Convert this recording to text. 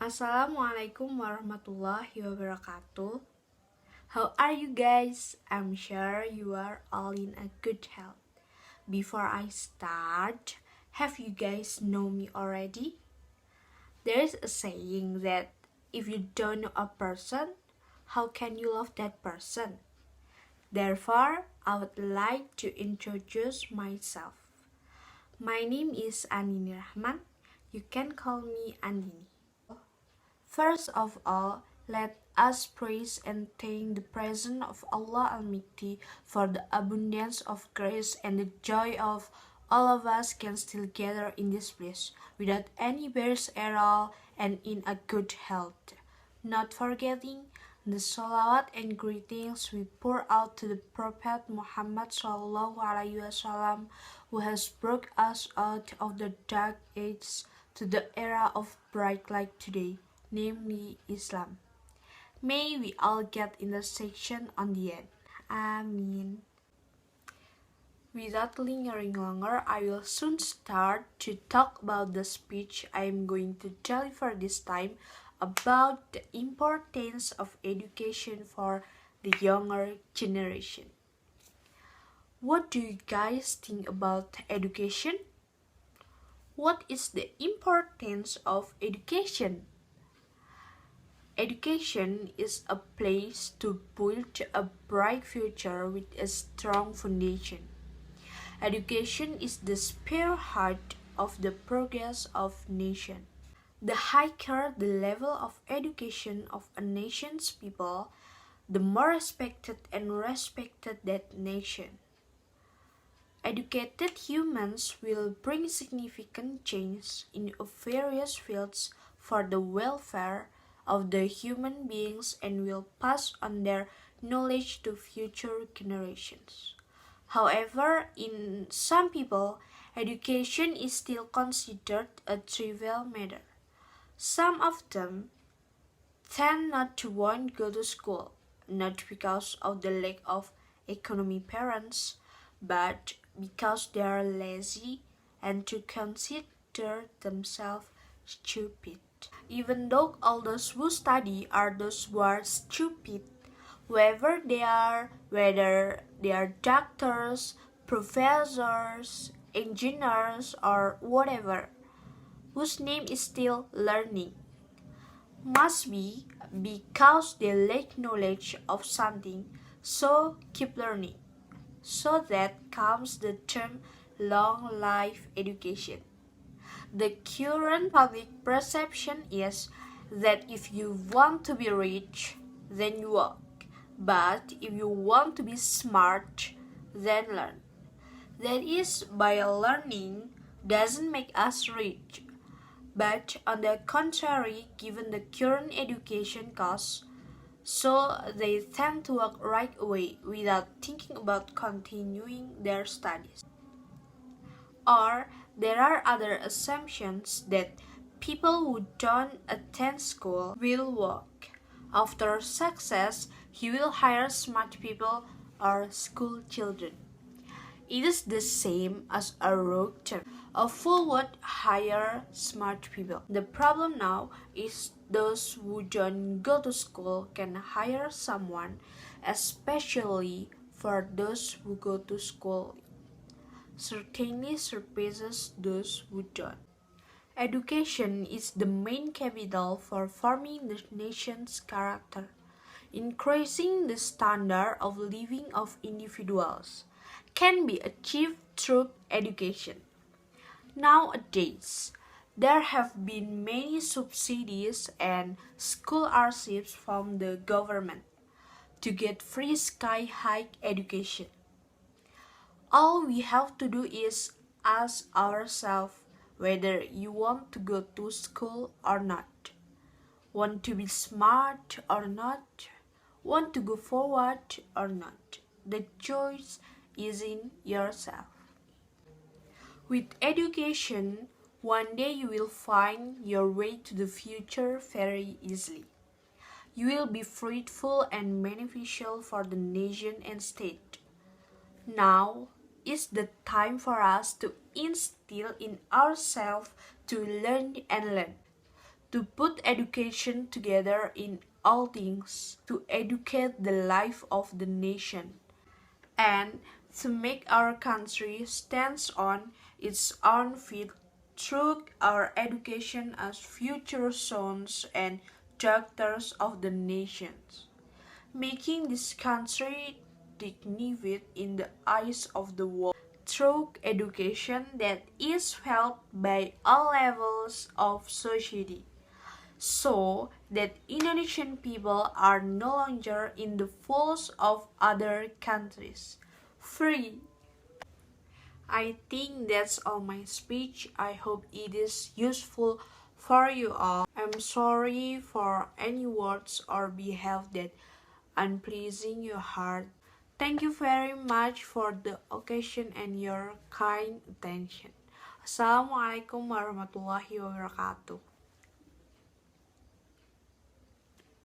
Assalamualaikum warahmatullahi wabarakatuh. How are you guys? I'm sure you are all in a good health. Before I start, have you guys know me already? There's a saying that if you don't know a person, how can you love that person? Therefore, I would like to introduce myself. My name is Andini Rahman. You can call me Andini. First of all, let us praise and thank the presence of Allah Almighty for the abundance of grace and the joy of all of us can still gather in this place without any barriers at all and in a good health. Not forgetting the salawat and greetings we pour out to the Prophet Muhammad SAW, who has brought us out of the dark ages to the era of bright light today, namely Islam. May we all get intersection on the end. Amin. Without lingering longer, I will soon start to talk about the speech I am going to deliver this time about the importance of education for the younger generation. What do you guys think about education? What is the importance of education? Education is a place to build a bright future with a strong foundation. Education is the spearhead of the progress of nation. The higher the level of education of a nation's people, the more respected that nation. Educated humans will bring significant change in various fields for the welfare of the human beings and will pass on their knowledge to future generations. However, in some people, education is still considered a trivial matter. Some of them tend not to want to go to school, not because of the lack of economic parents, but because they are lazy and to consider themselves stupid. Even though all those who study are those who are stupid, whether they are doctors, professors, engineers, or whatever, whose name is still learning, must be because they lack knowledge of something, so keep learning. So that comes the term long life education. The current public perception is that if you want to be rich, then you work. But if you want to be smart, then learn. That is, by learning doesn't make us rich. But on the contrary, given the current education costs, so they tend to work right away without thinking about continuing their studies. Or there are other assumptions that people who don't attend school will work. After success, he will hire smart people or school children. It is the same as a rogue term. A fool would hire smart people. The problem now is those who don't go to school can hire someone, especially for those who go to school. Certainly surpasses those who don't. Education is the main capital for forming the nation's character, increasing the standard of living of individuals, can be achieved through education. Nowadays, there have been many subsidies and scholarships from the government to get free sky-high education. All we have to do is ask ourselves whether you want to go to school or not, want to be smart or not, want to go forward or not. The choice is in yourself. With education, one day you will find your way to the future very easily. You will be fruitful and beneficial for the nation and state. Now is the time for us to instill in ourselves to learn and learn, to put education together in all things, to educate the life of the nation, and to make our country stand on its own feet through our education as future sons and doctors of the nations, making this country dignified in the eyes of the world through education that is felt by all levels of society, so that Indonesian people are no longer in the folds of other countries. Free. I think that's all my speech. I hope it is useful for you all. I'm sorry for any words or behavior that unpleasing your heart. Thank you very much for the occasion and your kind attention. Assalamualaikum warahmatullahi wabarakatuh.